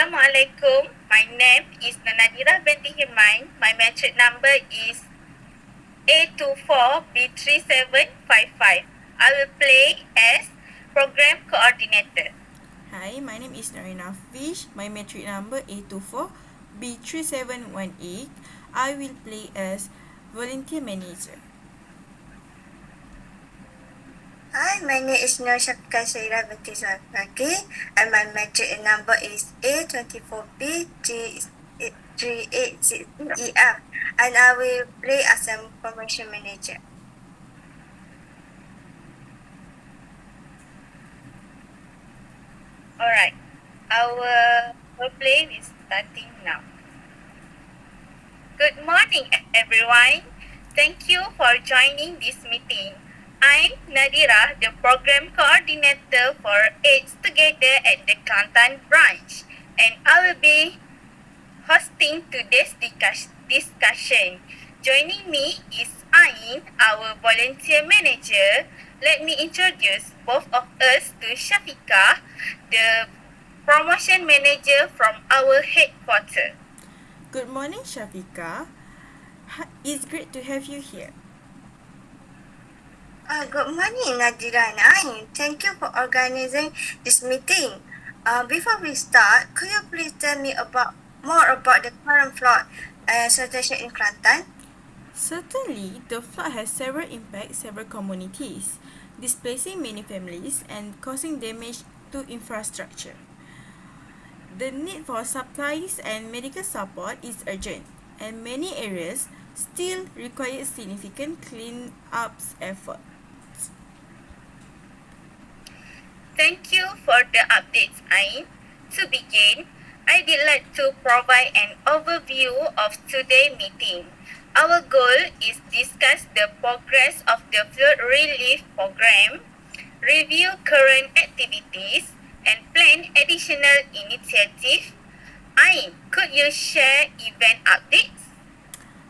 Assalamualaikum. My name is NADHIRAH binti HIRMAN. My metric number is A24B3755. I will play as program coordinator. Hi, my name is Nurain. My metric number A24B3718. I will play as volunteer manager. Hi, my name is NURSYAFIQAH binti ZUHAIR and my metric number is A24B3860EF and I will play as a promotion manager. Alright, our play is starting now. Good morning, everyone. Thank you for joining this meeting. I'm NADHIRAH, the program coordinator for AidTogether at the Kelantan branch, and I will be hosting today's discussion. Joining me is Ain, our volunteer manager. Let me introduce both of us to Syafiqah, the promotion manager from our headquarters. Good morning, Syafiqah. It's great to have you here. Good morning, NADHIRAH and Ain. Thank you for organizing this meeting. Before we start, could you please tell me more about the current flood situation in Kelantan? Certainly, the flood has several impacts several communities, displacing many families and causing damage to infrastructure. The need for supplies and medical support is urgent, and many areas still require significant clean-up efforts. Thank you for the updates, Ain. To begin, I would like to provide an overview of today's meeting. Our goal is discuss the progress of the flood relief program, review current activities, and plan additional initiatives. Ain, could you share event updates?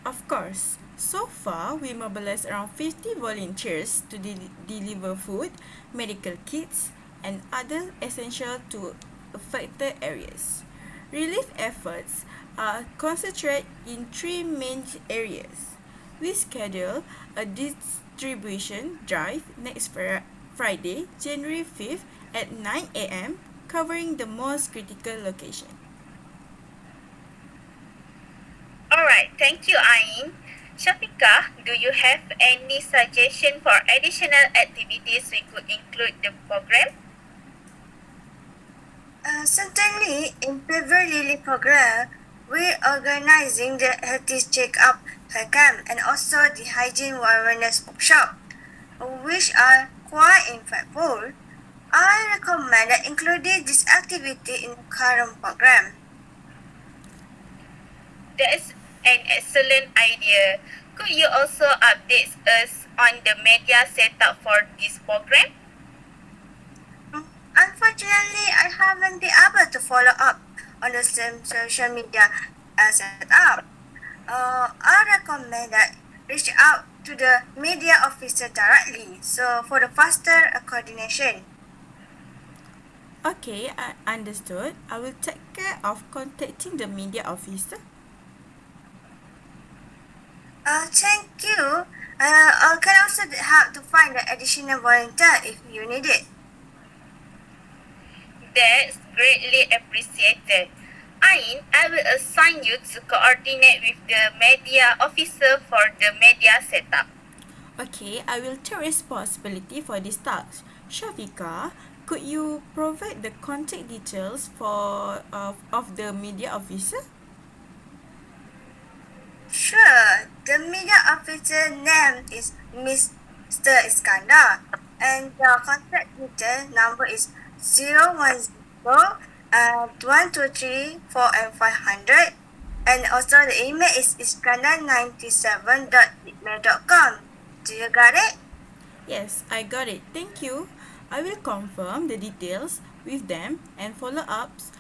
Of course, so far we mobilized around 50 volunteers to deliver food, medical kits, and other essential to affected areas. Relief efforts are concentrated in three main areas. We schedule a distribution drive next Friday, January 5th at 9 a.m., covering the most critical locations. Alright, thank you, Ain. Syafiqah, do you have any suggestion for additional activities we could include the program? Certainly, in February program, we're organizing the healthy check-up camp and also the hygiene awareness workshop, which are quite impactful. I recommend including this activity in the current program. That's an excellent idea. Could you also update us on the media setup for this program? Unfortunately, I haven't been able to follow up on the same social media setup. I recommend that reach out to the media officer directly, so for the faster coordination. Okay, I understood. I will take care of contacting the media officer. Thank you. I can also help to find the additional volunteer if you need it. That's greatly appreciated. Ain, I will assign you to coordinate with the media officer for the media setup. Okay, I will take responsibility for this task. Syafiqah, could you provide the contact details of the media officer? Sure. The media officer name is Mr. Iskandar and the contact detail number is 010-123-4 and 500 and also the email is iskandar97@gmail.com. Do you got it? Yes, I got it. Thank you. I will confirm the details with them and follow-ups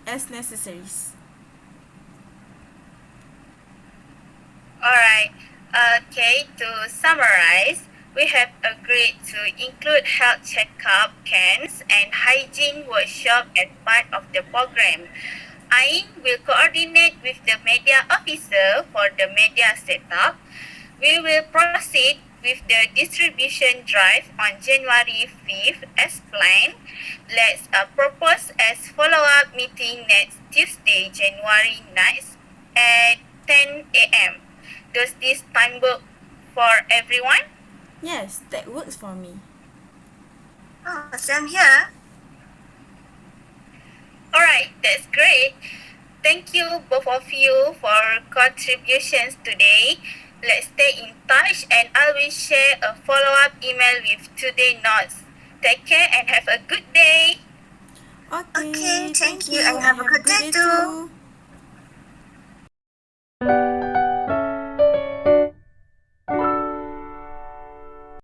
as necessary. Alright, okay, to summarize, We have agreed to include health checkup camps and hygiene workshop as part of the program. I will coordinate with the media officer for the media setup. We will proceed with the distribution drive on January 5th as planned. Let's propose as follow-up meeting next Tuesday, January 9th at 10 a.m. Does this time work for everyone? Yes, that works for me. Oh, same here. Alright, that's great. Thank you both of you for contributions today. Let's stay in touch and I will share a follow-up email with today's notes. Take care and have a good day. Okay, Okay, thank you and have a good day too.